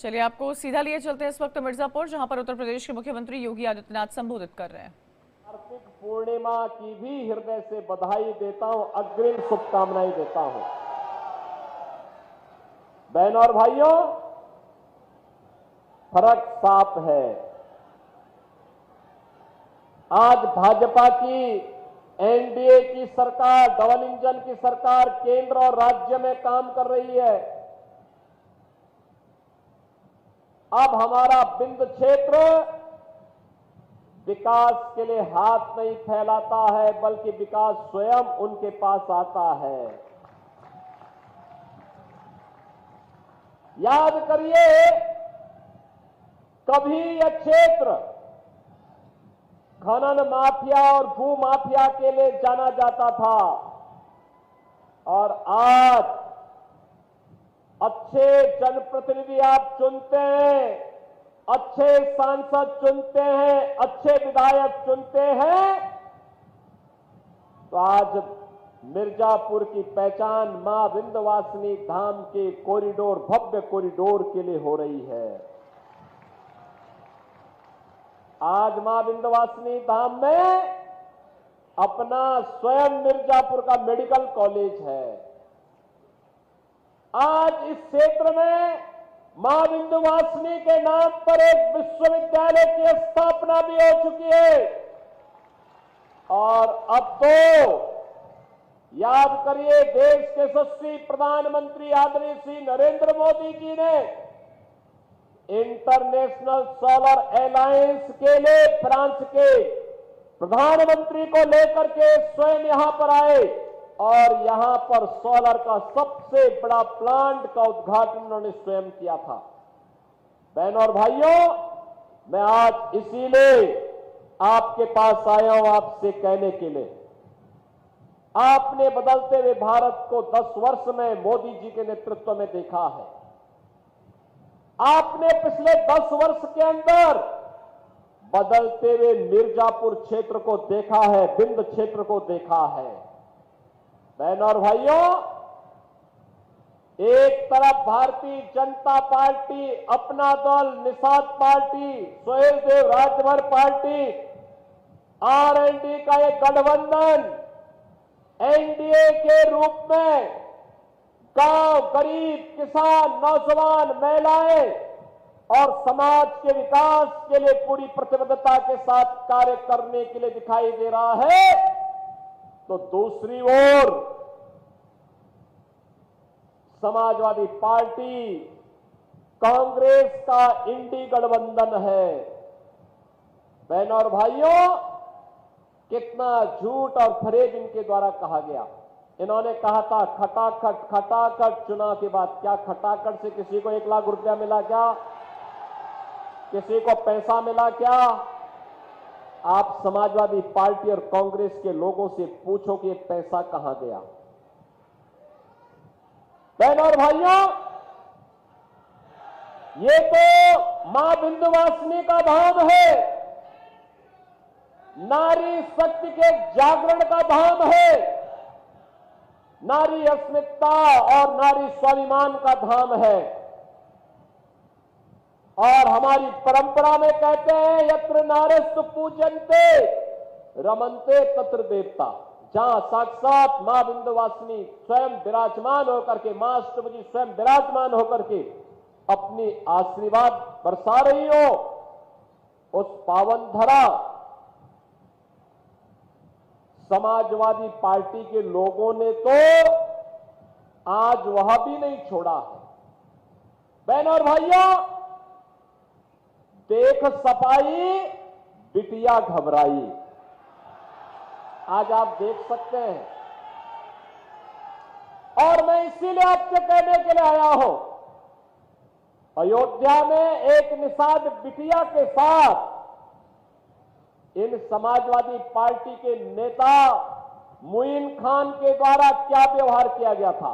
चलिए आपको सीधा लिए चलते हैं इस वक्त मिर्जापुर, जहां पर उत्तर प्रदेश के मुख्यमंत्री योगी आदित्यनाथ संबोधित कर रहे हैं। कार्तिक पूर्णिमा की भी हृदय से बधाई देता हूं, अग्रिम शुभकामनाएं देता हूं। बहनों और भाइयों, फर्क साफ है। आज भाजपा की एनडीए की सरकार, डबल इंजन की सरकार केंद्र और राज्य में काम कर रही है। अब हमारा बिंद क्षेत्र विकास के लिए हाथ नहीं फैलाता है, बल्कि विकास स्वयं उनके पास आता है। याद करिए, कभी यह क्षेत्र खनन माफिया और भू माफिया के लिए जाना जाता था, और आज अच्छे जनप्रतिनिधि आप चुनते हैं, अच्छे सांसद चुनते हैं, अच्छे विधायक चुनते हैं, तो आज मिर्जापुर की पहचान मां विंध्यवासिनी धाम के कॉरिडोर, भव्य कॉरिडोर के लिए हो रही है। आज मां विंध्यवासिनी धाम में अपना स्वयं मिर्जापुर का मेडिकल कॉलेज है। आज इस क्षेत्र में मां विंध्यवासिनी के नाम पर एक विश्वविद्यालय की स्थापना भी हो चुकी है। और अब तो याद करिए, देश के यशस्वी प्रधानमंत्री आदरणीय श्री नरेंद्र मोदी जी ने इंटरनेशनल सोलर अलायंस के लिए फ्रांस के प्रधानमंत्री को लेकर के स्वयं यहां पर आए, और यहां पर सोलर का सबसे बड़ा प्लांट का उद्घाटन उन्होंने स्वयं किया था। बहनों और भाइयों, मैं आज इसीलिए आपके पास आया हूं, आपसे कहने के लिए, आपने बदलते हुए भारत को 10 वर्ष में मोदी जी के नेतृत्व में देखा है। आपने पिछले 10 वर्ष के अंदर बदलते हुए मिर्जापुर क्षेत्र को देखा है, बिंद क्षेत्र को देखा है। बहनों और भाइयों, एक तरफ भारतीय जनता पार्टी, अपना दल, Nishad party, Suheldev Rajbhar party, RLD का एक गठबंधन एनडीए के रूप में गांव, गरीब, किसान, नौजवान, महिलाएं और समाज के विकास के लिए पूरी प्रतिबद्धता के साथ कार्य करने के लिए दिखाई दे रहा है, तो दूसरी ओर समाजवादी पार्टी, कांग्रेस का इंडी गठबंधन है। बहनों और भाइयों, कितना झूठ और फरेब इनके द्वारा कहा गया। इन्होंने कहा था खटाखट खटाखट, चुनाव के बाद क्या खटाखट से किसी को 1 लाख रुपया मिला क्या? किसी को पैसा मिला क्या? आप समाजवादी पार्टी और कांग्रेस के लोगों से पूछो कि ये पैसा कहां गया। बहनों और भाइयों, ये तो मां विंध्यवासिनी का धाम है, नारी शक्ति के जागरण का धाम है, नारी अस्मिता और नारी स्वाभिमान का धाम है। और हमारी परंपरा में कहते हैं, यत्र नारेस्तु पूजन्ते रमन्ते तत्र देवता। जहां साक्षात मां विंध्यवासिनी स्वयं विराजमान होकर के, मां अष्टभुजी स्वयं विराजमान होकर के अपनी आशीर्वाद बरसा रही हो, उस पावन धरा समाजवादी पार्टी के लोगों ने तो आज वह भी नहीं छोड़ा है। बहनों और भाइयों, देख सपाई बिटिया घबराई, आज आप देख सकते हैं। और मैं इसीलिए आपसे कहने के लिए आया हूं, अयोध्या में एक निषाद बिटिया के साथ इन समाजवादी पार्टी के नेता मुइन खान के द्वारा क्या व्यवहार किया गया था।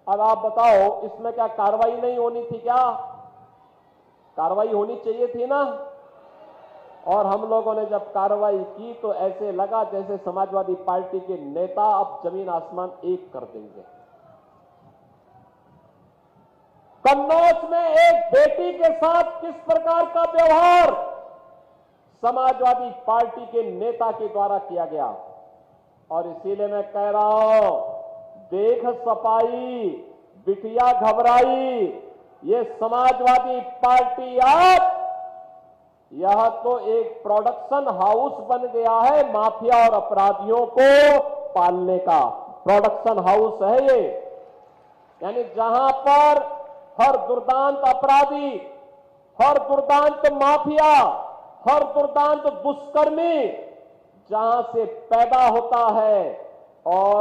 अब आप बताओ, इसमें क्या कार्रवाई नहीं होनी थी क्या? कार्रवाई होनी चाहिए थी ना। और हम लोगों ने जब कार्रवाई की तो ऐसे लगा जैसे समाजवादी पार्टी के नेता अब जमीन आसमान एक कर देंगे। कन्नौज में एक बेटी के साथ किस प्रकार का व्यवहार समाजवादी पार्टी के नेता के द्वारा किया गया। और इसीलिए मैं कह रहा हूं, देख सपाई बिटिया घबराई, ये समाजवादी पार्टी अब यह तो एक प्रोडक्शन हाउस बन गया है, माफिया और अपराधियों को पालने का प्रोडक्शन हाउस है ये। यानी जहां पर हर दुर्दांत अपराधी, हर दुर्दांत माफिया, हर दुर्दांत दुष्कर्मी जहां से पैदा होता है, और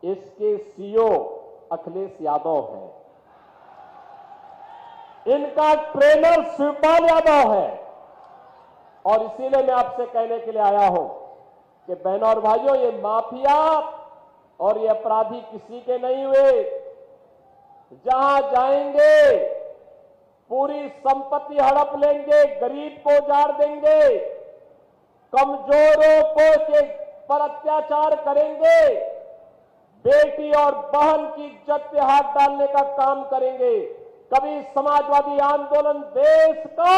इसके सीईओ अखिलेश यादव है, इनका ट्रेनर शिवपाल यादव है। और इसीलिए मैं आपसे कहने के लिए आया हूं कि बहनों और भाइयों, ये माफिया और ये अपराधी किसी के नहीं हुए। जहां जाएंगे पूरी संपत्ति हड़प लेंगे, गरीब को उजाड़ देंगे, कमजोरों को पर अत्याचार करेंगे, बेटी और बहन की इज्जत पे हाथ डालने का काम करेंगे। कभी समाजवादी आंदोलन देश का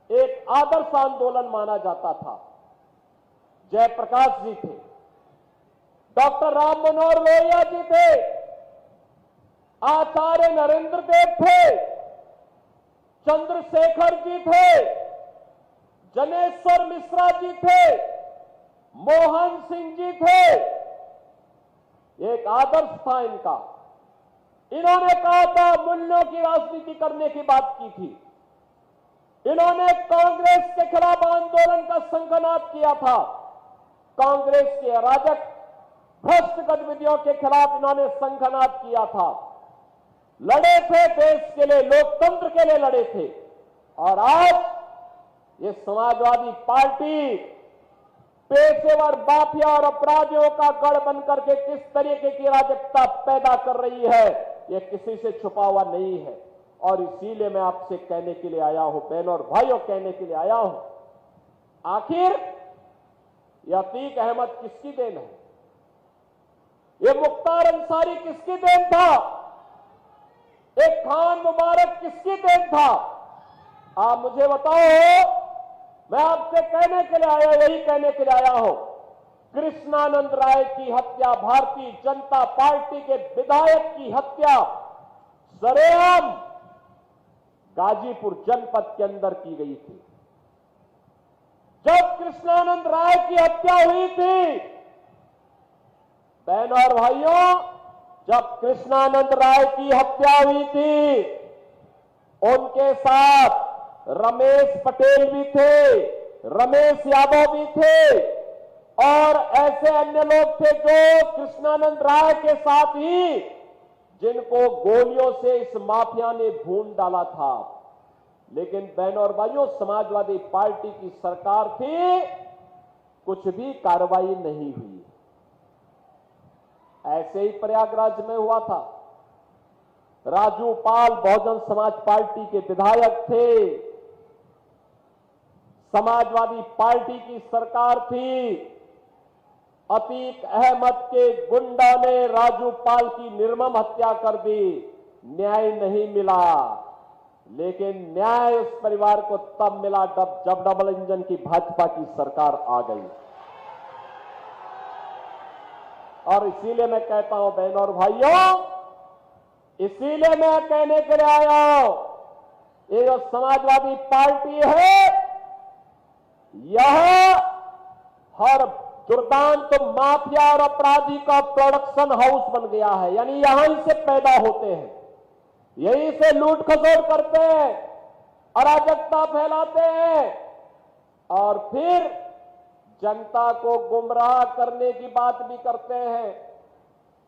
एक आदर्श आंदोलन माना जाता था। जयप्रकाश जी थे, डॉक्टर राम मनोहर लोहिया जी थे, आचार्य नरेंद्र देव थे, चंद्रशेखर जी थे, जनेश्वर मिश्रा जी थे, मोहन सिंह जी थे। एक आदर्श था इनका। इन्होंने कहा था मूल्यों की राजनीति करने की बात की थी। इन्होंने कांग्रेस के खिलाफ आंदोलन का शंखनाद किया था। कांग्रेस के अराजक भ्रष्ट गतिविधियों के खिलाफ इन्होंने शंखनाद किया था। लड़े थे देश के लिए, लोकतंत्र के लिए लड़े थे। और आज ये समाजवादी पार्टी पेशेवर माफिया और अपराधियों का गढ़ बनकर के किस तरीके की अराजकता पैदा कर रही है, ये किसी से छुपा हुआ नहीं है। और इसीलिए मैं आपसे कहने के लिए आया हूं, बहनों और भाइयों, कहने के लिए आया हूं, आखिर ये अतीक अहमद किसकी देन है? ये मुख्तार अंसारी किसकी देन था? एक खान मुबारक किसकी देन था? आप मुझे बताओ। मैं आपसे कहने के लिए आया, यही कहने के लिए आया हूं, कृष्णानंद राय की हत्या, भारतीय जनता पार्टी के विधायक की हत्या सरेआम गाजीपुर जनपद के अंदर की गई थी। जब कृष्णानंद राय की हत्या हुई थी, बहनों और भाइयों, जब कृष्णानंद राय की हत्या हुई थी, उनके साथ रमेश पटेल भी थे, रमेश यादव भी थे, और ऐसे अन्य लोग थे जो कृष्णानंद राय के साथ ही, जिनको गोलियों से इस माफिया ने भून डाला था। लेकिन बहनों और भाइयों, समाजवादी पार्टी की सरकार थी, कुछ भी कार्रवाई नहीं हुई। ऐसे ही प्रयागराज में हुआ था। राजू पाल बहुजन समाज पार्टी के विधायक थे, समाजवादी पार्टी की सरकार थी। अतीक अहमद के गुंडा ने राजू पाल की निर्मम हत्या कर दी, न्याय नहीं मिला। लेकिन न्याय उस परिवार को तब मिला जब डबल इंजन की भाजपा की सरकार आ गई। और इसीलिए मैं कहता हूं, बहनों और भाइयों, इसीलिए मैं कहने के लिए आया हूं, ये जो समाजवादी पार्टी है, यह हर दुर्दांत माफिया और अपराधी का प्रोडक्शन हाउस बन गया है। यानी यहीं से पैदा होते हैं, यहीं से लूट खसोट करते हैं, अराजकता फैलाते हैं, और फिर जनता को गुमराह करने की बात भी करते हैं।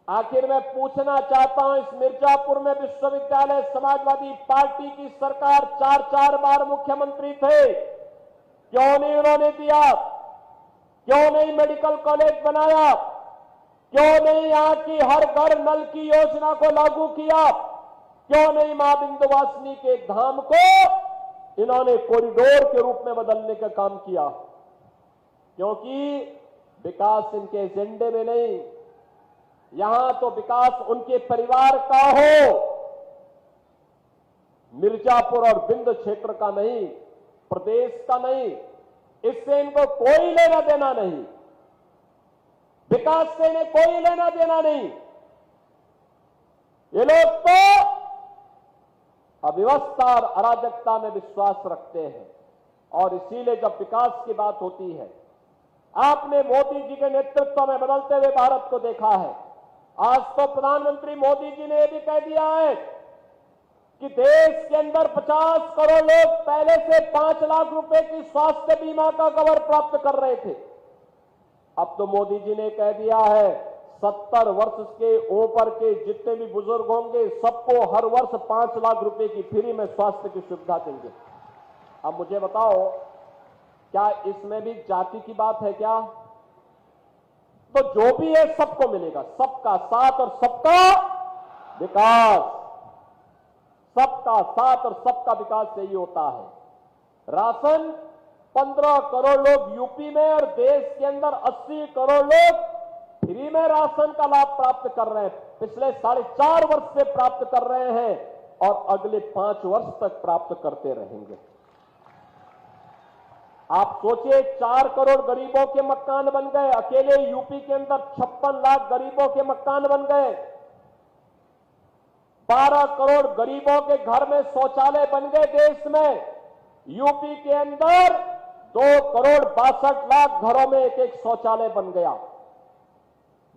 आखिर मैं पूछना चाहता हूं, इस मिर्जापुर में विश्वविद्यालय समाजवादी पार्टी की सरकार 4 बार मुख्यमंत्री थे, क्यों नहीं उन्होंने दिया? क्यों नहीं मेडिकल कॉलेज बनाया? क्यों नहीं यहां की हर घर नल की योजना को लागू किया? क्यों नहीं मां विंध्यवासिनी के धाम को इन्होंने कॉरिडोर के रूप में बदलने का काम किया? क्योंकि विकास इनके एजेंडे में नहीं। यहां तो विकास उनके परिवार का हो, मिर्जापुर और बिंद क्षेत्र का नहीं, प्रदेश का नहीं, इससे इनको कोई लेना देना नहीं, विकास से इन्हें कोई लेना देना नहीं। ये लोग तो अव्यवस्था और अराजकता में विश्वास रखते हैं। और इसीलिए जब विकास की बात होती है, आपने मोदी जी के नेतृत्व में बदलते हुए भारत को देखा है। आज तो प्रधानमंत्री मोदी जी ने यह भी कह दिया है कि देश के अंदर 50 करोड़ लोग पहले से 5 लाख रुपए की स्वास्थ्य बीमा का कवर प्राप्त कर रहे थे। अब तो मोदी जी ने कह दिया है 70 वर्ष के ऊपर के जितने भी बुजुर्ग होंगे सबको हर वर्ष 5 लाख रुपए की फ्री में स्वास्थ्य की सुविधा देंगे। अब मुझे बताओ, क्या इसमें भी जाति की बात है क्या? तो जो भी है सबको मिलेगा, सबका साथ और सबका विकास। सबका साथ और सबका विकास यही होता है। राशन 15 करोड़ लोग यूपी में और देश के अंदर 80 करोड़ लोग फ्री में राशन का लाभ प्राप्त कर रहे हैं। पिछले 4.5 वर्ष से प्राप्त कर रहे हैं और अगले 5 वर्ष तक प्राप्त करते रहेंगे। आप सोचिए, 4 करोड़ गरीबों के मकान बन गए। अकेले यूपी के अंदर 56 लाख गरीबों के मकान बन गए। 12 करोड़ गरीबों के घर में शौचालय बन गए देश में। यूपी के अंदर 2 करोड़ 62 लाख घरों में एक शौचालय बन गया।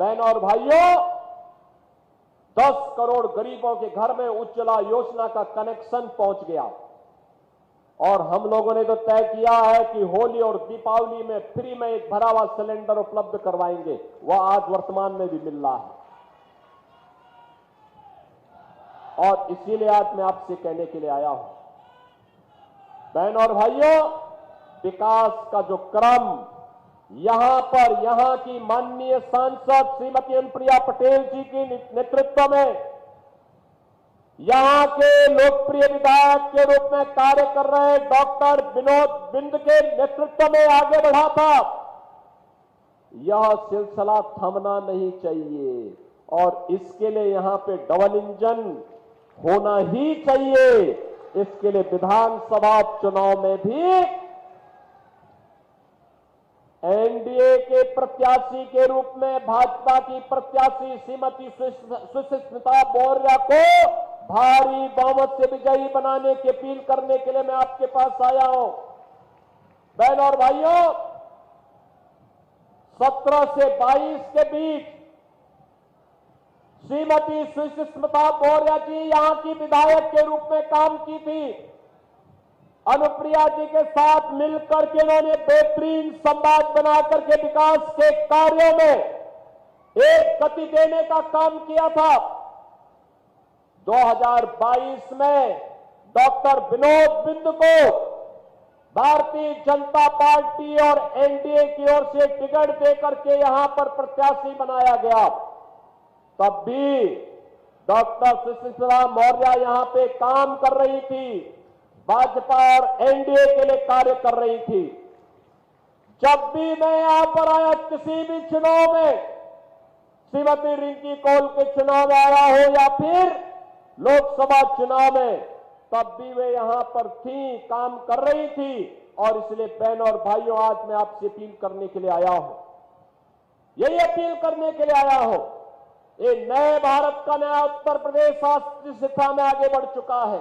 बहनों और भाइयों, 10 करोड़ गरीबों के घर में उज्ज्वला योजना का कनेक्शन पहुंच गया। और हम लोगों ने तो तय किया है कि होली और दीपावली में फ्री में एक भरा हुआ सिलेंडर उपलब्ध करवाएंगे। वह आज वर्तमान में भी मिल रहा है। और इसीलिए आज मैं आपसे कहने के लिए आया हूं, बहनों और भाइयों, विकास का जो क्रम यहां की माननीय सांसद श्रीमती अनुप्रिया पटेल जी के नेतृत्व में, यहां के लोकप्रिय विधायक के रूप में कार्य कर रहे डॉक्टर विनोद बिंद के नेतृत्व में आगे बढ़ा था, यह सिलसिला थमना नहीं चाहिए। और इसके लिए यहां पे डबल इंजन होना ही चाहिए। इसके लिए विधानसभा चुनाव में भी एनडीए के प्रत्याशी के रूप में भाजपा की प्रत्याशी श्रीमती सुष्मिता मौर्य को भारी बहुमत से विजयी बनाने की अपील करने के लिए मैं आपके पास आया हूं। बहनों और भाइयों, 17 से 22 के बीच श्रीमती सुष्मिता मौर्य जी यहां की विधायक के रूप में काम की थी। अनुप्रिया जी के साथ मिलकर के उन्होंने बेहतरीन संवाद बनाकर के विकास के कार्यों में एक गति देने का काम किया था। 2022 में डॉक्टर विनोद बिंद को भारतीय जनता पार्टी और एनडीए की ओर से टिकट देकर के यहां पर प्रत्याशी बनाया गया। तब भी डॉक्टर सुष्मिता मौर्य यहां पे काम कर रही थी, भाजपा और एनडीए के लिए कार्य कर रही थी। जब भी मैं यहां पर आया, किसी भी चुनाव में, श्रीमती रिंकी कौल के चुनाव में आया हो या फिर लोकसभा चुनाव में, तब भी वे यहां पर थी, काम कर रही थी। और इसलिए बहनों और भाइयों, आज मैं आपसे अपील करने के लिए आया हूं, यही अपील करने के लिए आया हूं। ये नए भारत का नया उत्तर प्रदेश आज जिस दिशा में आगे बढ़ चुका है,